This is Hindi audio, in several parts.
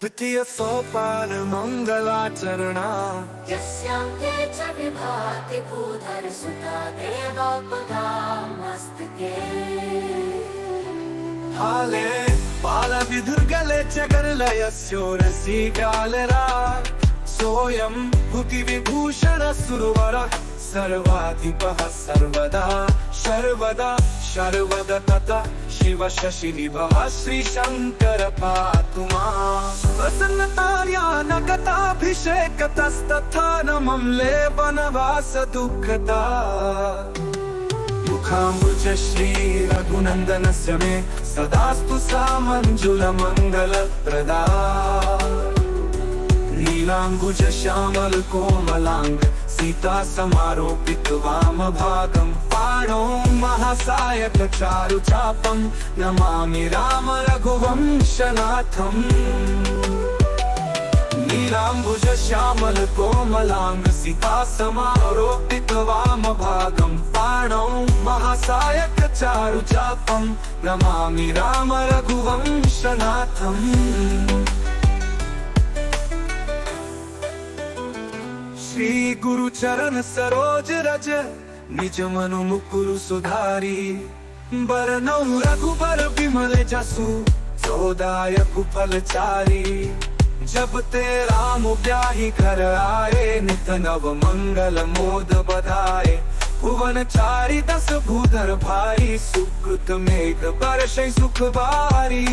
द्वितीय सोपान मंगलाचरणा यस्यान्ते च विभाति भूधरसुता देवोपधा मस्तके। हाले बालविधुर्गले चकरलयस्योरसी गालरा सोऽयं भुतिविभूषण सुरवरः सर्वाधिपः सर्वदा सर्वदा शर्वद ततः शिव शशिनिभः श्रीशङ्कर पातु माम्। प्रसन्नताया नगताभिषेकतस्तथा नमं लेपनवास दुःखदा मुखाम्बुज श्री रघुनन्दनस्य मे सदास्तु सा मञ्जुलमङ्गलप्रदा। नीलाम्बुज श्यामल कोमलांग सीता समारोपित वामभागं पाणौ महासायक चारु चापं नमामि राम रघुवंशनाथम्। नीलाम्बुज श्यामल कोमलांग सीता समारोपित वामभागं पाणौ महासायक चारु चापं नमामि राम रघुवंशनाथम्। श्री गुरु चरण सरोज रज निज मनु मुकुरु सुधारी बरनौ रघुबर बिमल जसु सौदायक फलचारी। जब ते राम ब्याहि घर आए नित नव मंगल मोद बधाए भुवन चारि दस भूधर भारी सुकृत मेघ बरषै सुख बारी।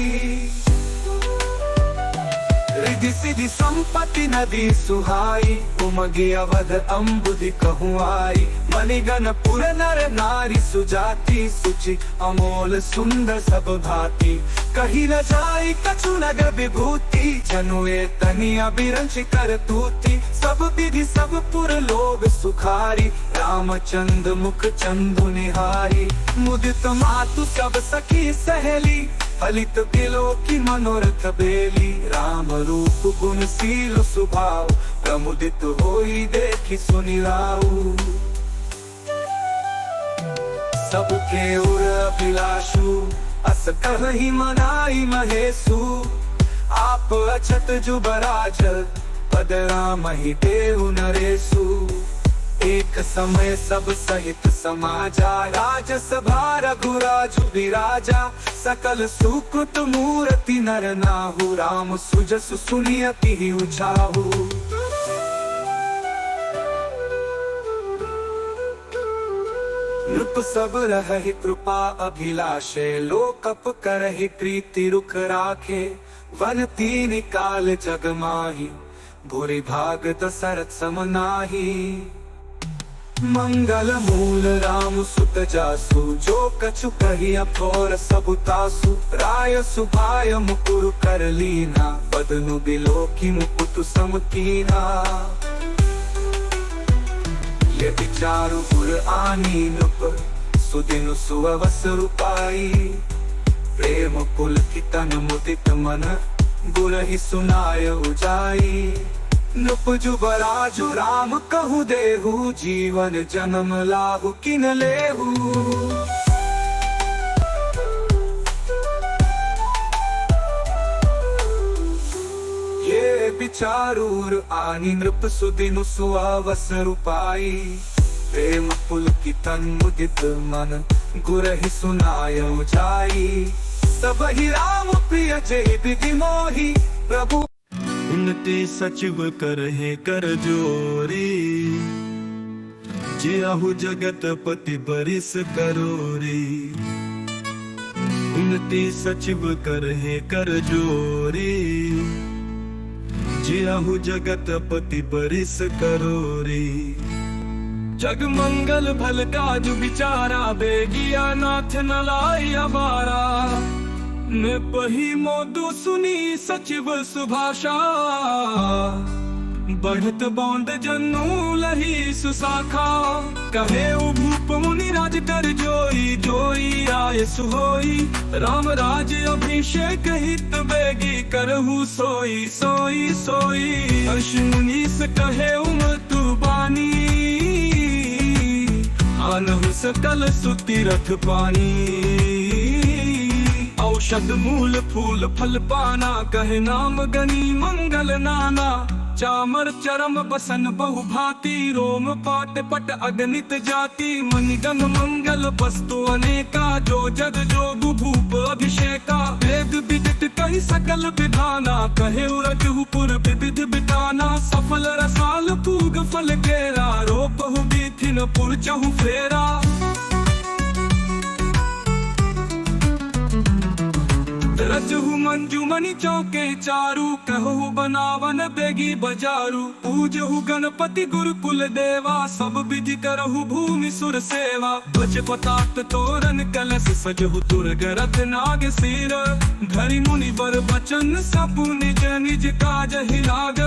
रिधि सिधि संपत्ति नदी सुहाई उमगी अवध अम्बुधि कहूँ आई। मणिगण पुर नर नारी सुजाति सुचि अमोल सुंदर सब भांति कहीं न जाई कछु नगर विभूति जनुए तनि अभिरंच कर तूति। सब विधि सब पुर लोग सुखारी रामचंद्र मुख चंदु निहारी। मुदित मातु सब सखी सहेली फलित बिलो की मनोरथ बेली। राम रूप गुणशील स्वभाव प्रमुदित होई देखि सुनि राऊ। सबके उर अभिलाषु अस कहहि मनाई महेशु। आप अछत जुबराज पद राम ही देहु नरेशु। एक समय सब सहित समाजा राजसभा रघुराजु विराजा। सकल सुकृत मूर्ति नर नाहु राम सुजसु सुनियति ही उछाहु। नृप सब रहहि कृपा अभिलाषे लोकप करहि प्रीति रुख राखे। वन तीन काल जग माही भूरि भाग दशरथ सम नाहि। मंगल मूल राम सुत जासु जो कछु कही अफोर सबुतासु। राय सुभाय मुकुरु कर लीना बदनु बिलो की मुकुटु समकीना। ये विचारु गुर आनी नृप सुदिनु सुअवस रूपाई। प्रेम कुल की तन मुदित मन गुरहि सुनाय उजाई। नृप जुबराजु राम कहु देहु जीवन जन्म लाहु किन लेहु। ये विचारूर आनी नृप सुदिनु सुअवस रूपाई। प्रेम पुलकित तन मुदित मन गुरहि सुनाय उजाई। सब ही राम प्रिय जय विधि मोहि प्रभु उन्नति सचिव करहे कर जोरी। जियाहु जगत पति बरिस करोरी। उन्नति सचिव करहे कर जोरी। जियाहु जगत पति बरिस करोरी। जग मंगल भल काज विचारा बेगिया नाथ न लाई अबारा। मैं पही मोदु सुनी सचिव सुभाषा बढ़त बौंद जन्नू लही सुसाखा। कहे भूप मुनि राज कर जोई जोई आय सुहोई। राम राज अभिषेक हित बेगी करहु सोई सोई सोई। हर्ष मुनीस कहे तु बानी आनहु सकल सुति रथ पानी। औषध मूल फूल फल पाना, कहे नाम गनी मंगल नाना। चामर चरम बसन बहु भांति, रोम पाट पट अगणित जाति। मणिगण मंगल वस्तु अनेका, जो जग जो भूप अभिषेका। वेद विदित कही सकल विधाना, कहे उरजपुर विविध बिटाना। सफल रसाल पूग फल केरा, रोपहु बीथिन पुरचहु फेरा। रजहु मंजू मणि चौके चारू, कहु बनावन बेगी बजारू। पूजहु गणपति गुरुकुल देवा, सब विधि करहु भूमि सुर सेवा। ध्वज पताक तोरण कलश सजहु तुरग रथ नाग सिर। धरि मुनि बर बचन सब निज निज काज ही लाग।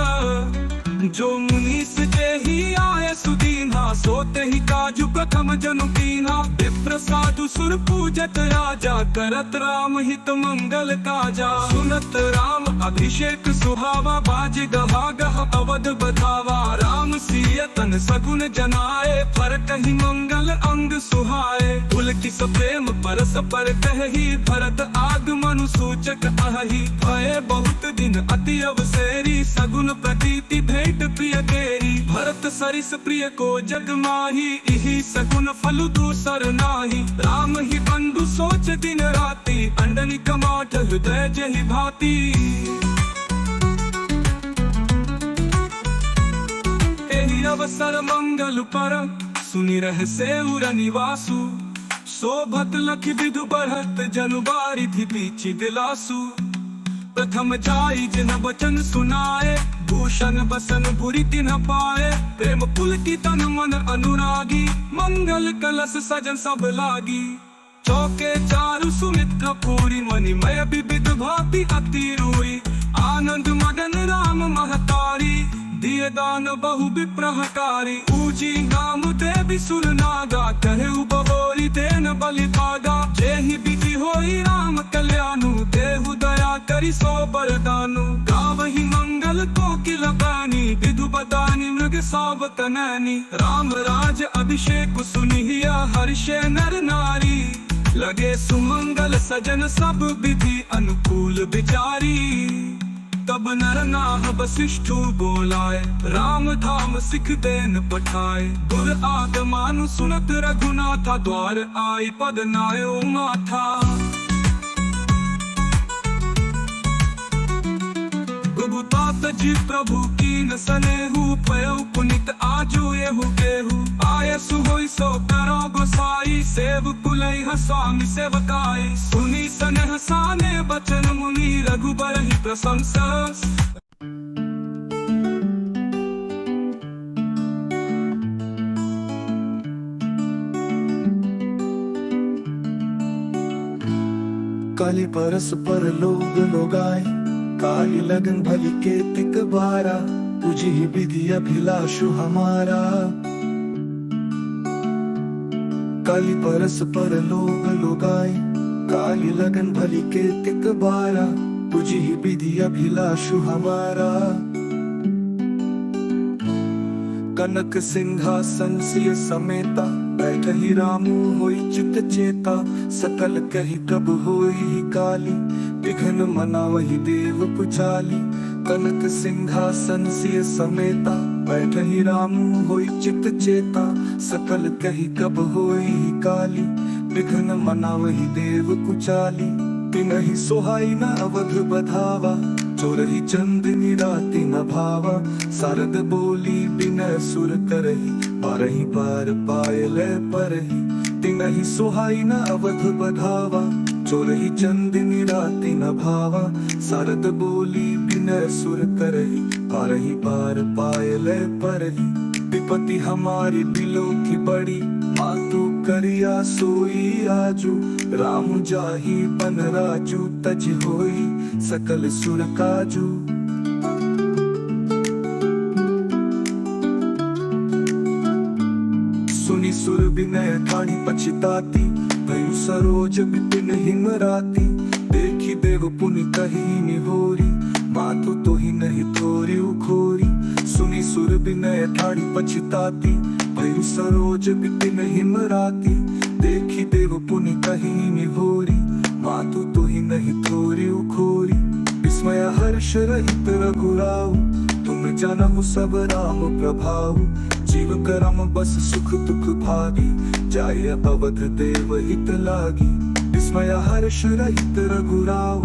जो मुनीस जेहि आए सुदीना, सोते ही काजु प्रथम जनु कीना। विप्र साधु सुर पूजत राजा, करत राम हित मंगल काजा। सुनत राम अभिषेक सुहावा, बाज गहा गह अवध बधावा। राम सिय तन सगुन जनाए, पर कही मंगल अंग सुहाए। पुलकित प्रेम परस पर कही, भरत आगमनु सूचक अहि। भय बहुत दिन अति अवसेरी, सगुन प्रतीति भेंट प्रिय केरी। भरत सरिस प्रिय को जग माही, इहि सगुन फल दूसर नाही। राम ही बंधु सोच दिन राति, अंडनी कमाठ हृदय जहि भांति। एहि अवसर मंगल पर, सुनि रह सेउर निवासु। शोभत लख विधु बढ़त, जनु बारिधि बीचि दिलासु। प्रथम जाई जिन वचन सुनाए, भूषण बसन भुरि तिन्ह पाए। प्रेम पुलकित तन मन अनुरागी, मंगल कलश सजन सब लागी। चौके चारु सुमित्र पूरी, मणिमय विविध भांति अति रूई। आनंद मगन राम महतारी, दिए दान बहु विप्रहकारी। ऊंची नाम देवी सुर नागा, कहे बहोरी देन बलि भागा। जेहि विधि होई राम कल्याणु, देहु दया करि सो बरदानु। गावहि मंगल कोकिल बानी, विधु बदानी मृग सावक नैनी। राम राज अभिषेक सुनिहिया, हर्षे नर नारी। लगे सुमंगल सजन सब विधि, अनुकूल विचारी। तब नर नाह वशिष्ठु बोलाए, राम धाम सिख देन पठाए। गुर आगमानु सुनत रघुनाथा, द्वार आई पद नायो माथा। गुबुतात जी प्रभु कीन सनेहु, पयउ पुनित आजु एहु केहु। आय सुहोई सो करो गोसाई, सेव कुलई स्वामी सेवकाई। सुनी सनेह साने बचन मुनि, रघुबर ही प्रशंसा। काली परस पर लोग लोगाए, काली लगन भली के तिक बारा। तुझी ही विधि अभिलाषु हमारा। काली परस पर लोग लोगाए, काली लगन भली के तिक बारा। तुझी ही विधि अभिलाषु हमारा। कनक सिंहासन सिय समेता, बैठहि रामु होई चित चेता। सकल कही कब होई काली, विघ्न मनावहि देव पुचाली। कनक सिंहासन सिय समेता, बैठहि रामु होई चित चेता। सकल कही कब होई काली, विघ्न मनावहि देव कुचाली। तिनहि सोहाई न अवध बधावा, चोरहि चंदनी राति न भावा। शारद बोली बिनय सुर करहि, बारहि पार पायल परहि। तिनहि सोहाई न अवध बधावा, चोरहि चंदनी राति न भावा। शारद बोली बिनय सुर करहि, बारहि पार पायल परहि। विपत्ति हमारी दिलों की बड़ी, मातु करिया सोई आजू। राम जाहि बन राजू, तज होई सकल सुर काजू। सुनी सुर विनय ठाणी पछताती, भयु सरोज विपिन हिमराती। देखी देव पुनि कही निहोरी, मातु तो ही नहीं थोरी उखोरी। सुनी सुर विनय ठाणी पछताती, भयु सरोज विपिन हिमराती। देखी देव पुनि कही निहोरी, मातू तो ही नहीं थोरी उखोरी विस्मय हर्ष रहित रघुराऊ तुम जानहु सब राम प्रभाऊ जीव करम बस सुख दुख भागी जाय अवध देव हित लागी विस्मय हर्ष रहित रघुराऊ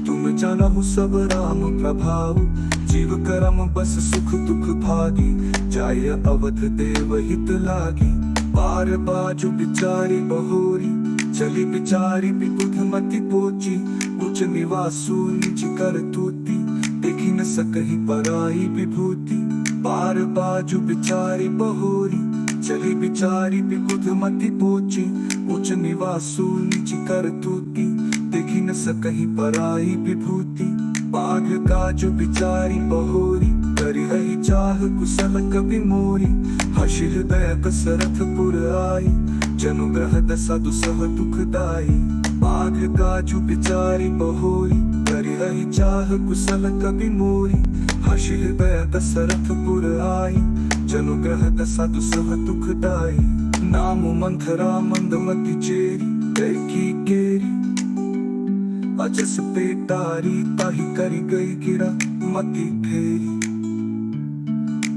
तुम जानहु सब राम प्रभाऊ जीव करम बस सुख दुख भागी जाय अवध देव हित लागी पार बाजु बिचारी बहोरी चली बिचारी बुद्धमति पोची उच्च निवासु निज कर तूती देखी न सकही पराई विभूति पार बाजु बिचारी बहोरी चली बिचारी बुद्धमति पोची उच्च निवासु निज कर तूती देखी न सकही पराई विभूति बाघ काजु बिचारी बहोरी करी रही चाह कुशल कवि मोरी हर्ष हृदय दशरथ पुर आई जनुग्रह दशा दुसह दुखदाई बाघ काजु बिचारी बहोरी करी रही चाह कुशल कवि मोरी हर्ष हृदय दशरथ पुर आई जनुग्रह दशा दुसह दुखदाई नाम मंथरा मंदमति चेरी कैकी केरी अजस पेटारी ताही करी गई गिरा मती फेरी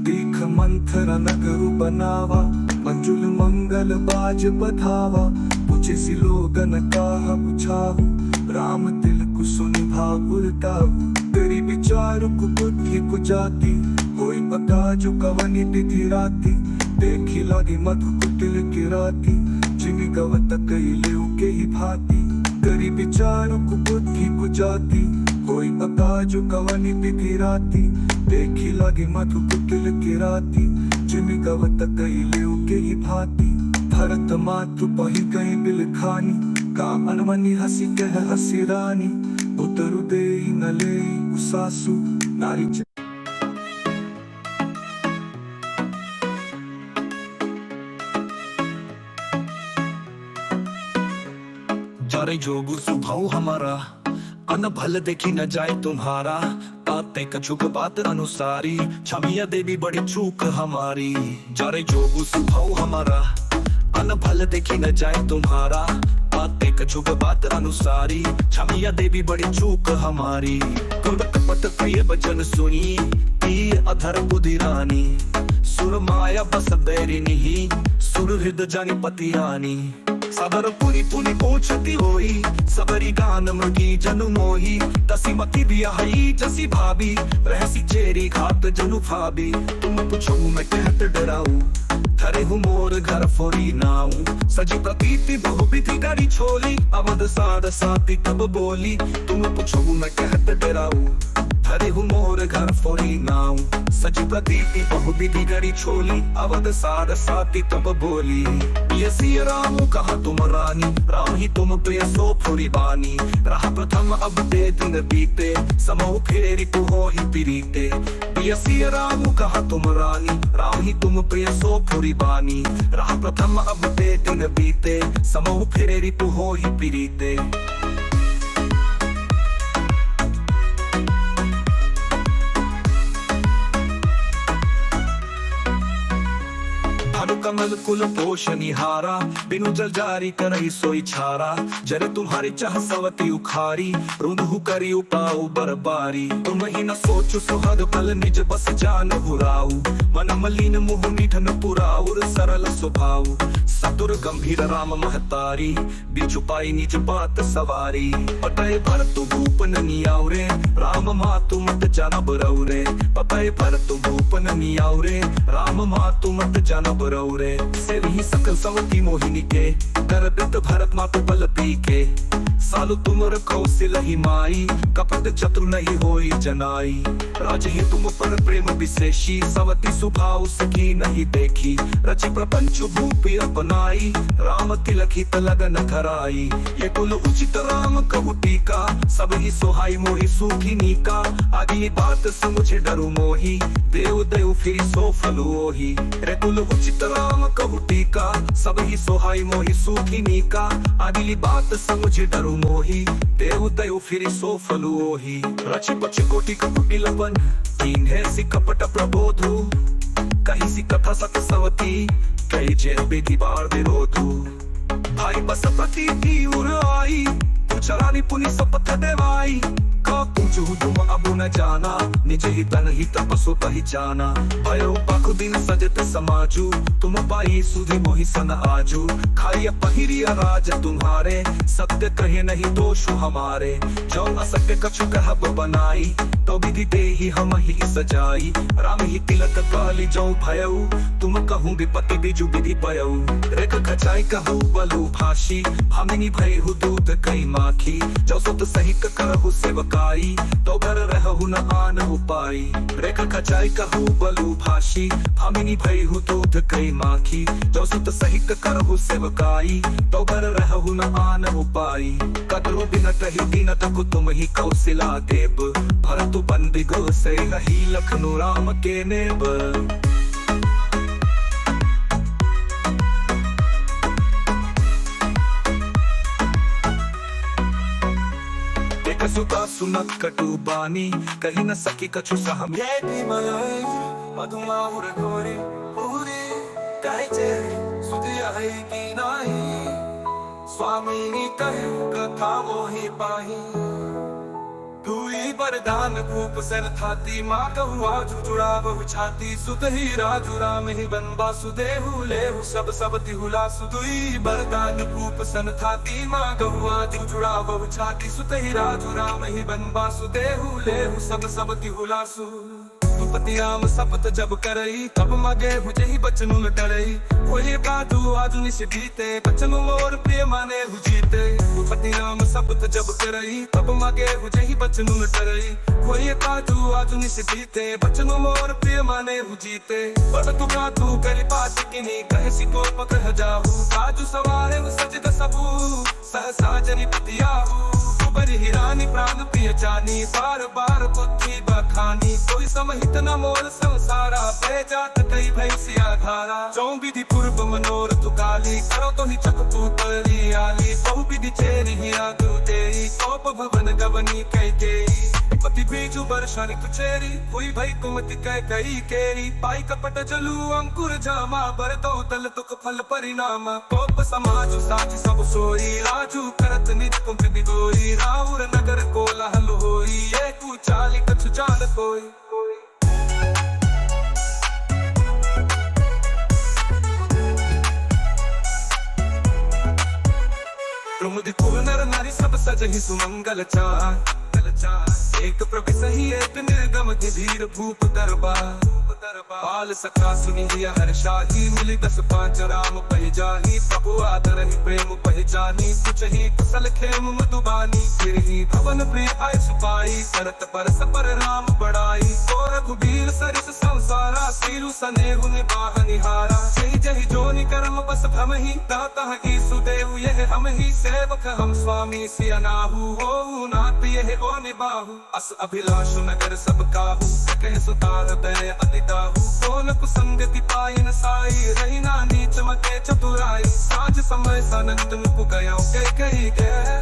देख मंथरा नगरु बनावा मंजुल मंगल बाज बधावा पूछे सी लोगन काहा पुछाहु राम तिल कुसुनि भावुर ताहु तेरी विचारु कु बुद्धि कु जाति कोई पता जो कवनि तिथि राति देखी लागी मधु कुटिल की राति जिमी गवत कई लेउ के ही भांति तेरी विचारु कु बुद्धि कु जाति कोई पता जो कवनि तिथि राति देखी लागी मधु कुटिल की राति जिमी गवत कई लेउ के ही भांति भरत मातु पही गई बिल खानी का अनमनी हसी कह हसी रानी उतरु दे न ले उसासु नारी जारे जोगु सुभाव हमारा अन भल देखी न जाए तुम्हारा बातें कछुक बात अनुसारी क्षमिया देवी बड़ी चूक हमारी जारे जोगु सुभाव हमारा अन भल देखी न जाए तुम्हारा बातें कछुक बात अनुसारी क्षमिया देवी बड़ी चूक हमारी कपट प्रिय वचन सुनी अधर बुद्धि रानी सुर माया बस बैरी नहीं सुर हृदय जानी पतियानी सबर पुरी पुनि पोछती होई सबरी गान मृगी जनु मोही तसी मती दिया हई जसी भाभी रहसी चेरी खात जनु भाभी तुम पूछो मैं कहत डराऊं थरे हूँ मोर घर फोरी नाऊ सजी प्रतीति बहुविधि डरी छोली अवध साध साथी तब बोली तुम पूछो मैं कहत डराऊं थरे हूँ मोर घर फोरी नाऊ सजी प्रतीति बहुविधि डरी छोली अवध साध साथी तब बोली ये सिय राम कहा तुम रानी राम ही तुम प्रिय सो फुरी बानी रहा प्रथम अब दे दिन बीते समो फेरी तू हो ही पीरीते ये सिय राम कहा तुम रानी राम ही तुम प्रिय सो फुरी बानी रहा प्रथम अब दे दिन बीते समो फेरी तू हो ही पीरीते कमल कुल पोषणी हारा बिनु जल जारी करई सोई छारा जरे तुम्हारी चाह सवती उखारी रुंधु करी उपाऊ बरबारी तुम ही न सोचु सुहद बल निज बस जान हुराऊ मन मलिन मुह निधन पुराउर सरल स्वभाव सतुर गंभीर राम महतारी बिचु पाई निज बात सवारी पतय भर तु भूप नियाउरे राम मातु मत जान बरौरे पतय भर तु भूप नियाउरे राम मातु मत जान बरौरे से ही सकल सवती मोहिनी के दर्द भरत मातु बल पी के सालु तुम रखो सिलहि माई कपट चतुर नहीं होई जनाई राज ही तुम पर प्रेम विशेषी सवती सुभाव सकी नहीं देखी रचि प्रपंच भूपि अपनाई राम तिलकी लगन कराई ये कुल उचित राम कहु टीका सब ही सोहाई मोहि सुखी नीका आदि बात समुझे डरु मोही देव देव फिर सो फलु ओही रे कुल उचित राम कहु टीका सब ही सोहाई मोहि सुखी नीका आदि बात समुझे डरु मोही देव देव फिर सो फलु ओही रचि बच कोटि कपटी लवन तीन है सी कपट प्रबोधु कहीं सी कथा सत सवती कई जेल बेदी बार विरोधु भाई बस प्रतीति उर आई चरानी पुनि शपथ देवाई तुम अब न जाना निज ही तन ही तपसो पहचाना भयो पाखु दिन सजत समाजू तुम पाई सुधे मोहि सन आजू खाइया पहिरिया राज तुम्हारे सत्य कहे नहीं दोष हमारे जो असत्य कछु कहब बनाई तो विधि दे ही हम ही सजाई राम ही तिलक काली जो भयऊ तुम कहूँ विपत्ति बिजु विधि पयऊ रेख खचाई कहू बलु भाषी हमिनी भय हु दूत कई माखी जो सुत सहित करहु सेवकाई तो घर रहु न आन उपाई रेख खचाई कहू बलु भाषी हमिनी भय हु दूत कई माखी जो सुत सहित करहु सेवकाई तो घर रहु न आन उपाई कतरु बिनत ही दीनत को तुम ही कौशिला देव भरतु बंदी गो से रही लखनु राम के नेब सुता सुनत कटु बानी कही न सकी कछु सहम मधुमाहुर गोरी पूरी कहते सुधिया है कि नहीं स्वामी कहे कथा मोहि पाही दुई वरदान भूप सर थाती माँ कहु आजु जुड़ा बहु छाती सुत ही राजु राम ही बन वासुदेहु लेहु सब सब तिहुला सुदुई वरदान भूप सन थाती माँ कहु आजु जुड़ा बहु छाती सुत ही राजु राम ही बन वासुदेहु लेहु सब सब तिहुला सु पति राम सपत जब करई तब मगे हुजे ही बचनु न डरई कोई बातु आजु निश जीते बचनु मोर प्रिय माने हु जीते पति राम सपत जब करई तब मगे हुजे ही बचनु न डरई कोई बातु आजु निश जीते बचनु मोर प्रिय माने हु जीते पर तु बातु करी पात किनी कहे सी को पकड़ जाहु आजु सवारे सजद सबू सहसा जनि पतियाहु बरी हिरानी प्राण प्रिय जानी बार बार बुद्धि बखानी कोई समहित न मोर संसारा बेजात कई भैसिया धारा जो विधि पूर्व मनोरथ काली करो तो ही चकपू तरी आली बहु विधि चेरी हिया गुरु तेरी कोप भवन गवनी कई तेरी पति बीजु बरसानी तुचेरी हुई भई कुमति कह कई केरी पाई कपट जलू अंकुर जामा बर दो तल तुक फल परिणाम कोप समाजु साची सब सोई राजू करत निज कुंभ बिगोई राउर नगर कोलाहल होई ये तू चाली कछु जान कोई प्रमुद कुल नर नारी सब सजहि सुमंगल चार एक प्रभु सही एक निर्गम धीर भूप दरबार पाल सखा सुनी हिया हर शाही मिली 10 5 राम पह जाही प्रभु आदर ही प्रेम पह जानी कुछ ही कुशल खेम मधुबानी फिर ही भवन प्रिय आय सुपाई करत परस पर राम बड़ाई और रघुबीर सरिस संसारा सीरु सनेहु निबाह निहारा जहि जहि जोनि कर्म बस भ्रम ही तह ही सुदेव यह हम ही सेवक हम स्वामी सिया नाहु हो नाथ यह ओ निबाहु अस अभिलाषु नगर सब काहू कह सुतार दय अति दाहू कौन कुसंगति पाई न साई रही नानी चमके चतुराई साँझ समय सानंद मुप गया कही गए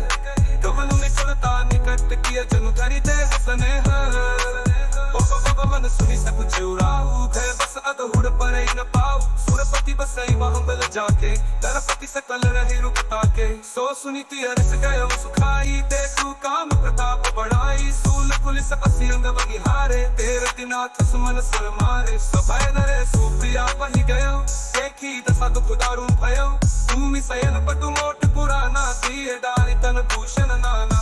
गवनु निकलता निकट किया जनु धरि दे हसने मन सुनी सब चुराऊ भय बस अधूर पर न पाऊ सुरपति बसई महंबल जाके दरपति सकल रहे रुकता के सो सुनीति हर्ष गयो सुखाई देखू काम प्रताप बढ़ाई सूल पुलिस असियंग बनिहारे तेर दिनाथ सुमन सर मारे सभय नरे सुप्रिया बहि गयो देखी दशा दुख दारू भयो भूमि सयन पटु मोट पुराना दिए डाली तन भूषण नाना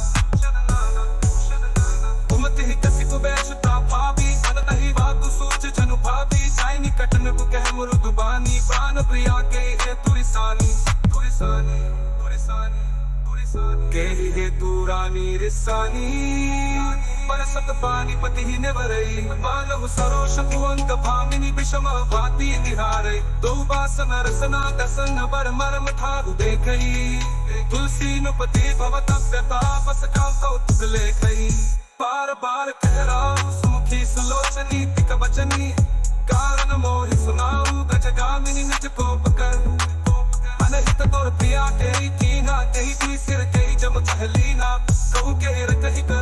उमति ही कसी को बैशता पावी अनत ही वाकु सूच जनु भावी साई निकटन को कह मुरुदुबानी प्राण प्रिया के है तुरिसानी तुरिसानी तुरिसानी तुरिसानी के है तू रानी रिसानी पर सत पानी पति ही ने वरई मानव सरोष कुंत भामिनी विषम भाती निहारे दो बासन रसना दसन बर मरम ठाकु देखई तुलसी नुपति भवत व्यता बस कौतुक लेखई बार बार कह राहु सुमुखी सुलोचनी तिक वचनी कारण मोहि सुनाऊ गजगामिनी निज कोप कर अनहित तोर प्रिया तेरी कीना तेही सिर तेही जम चहलीना कहू के कही कर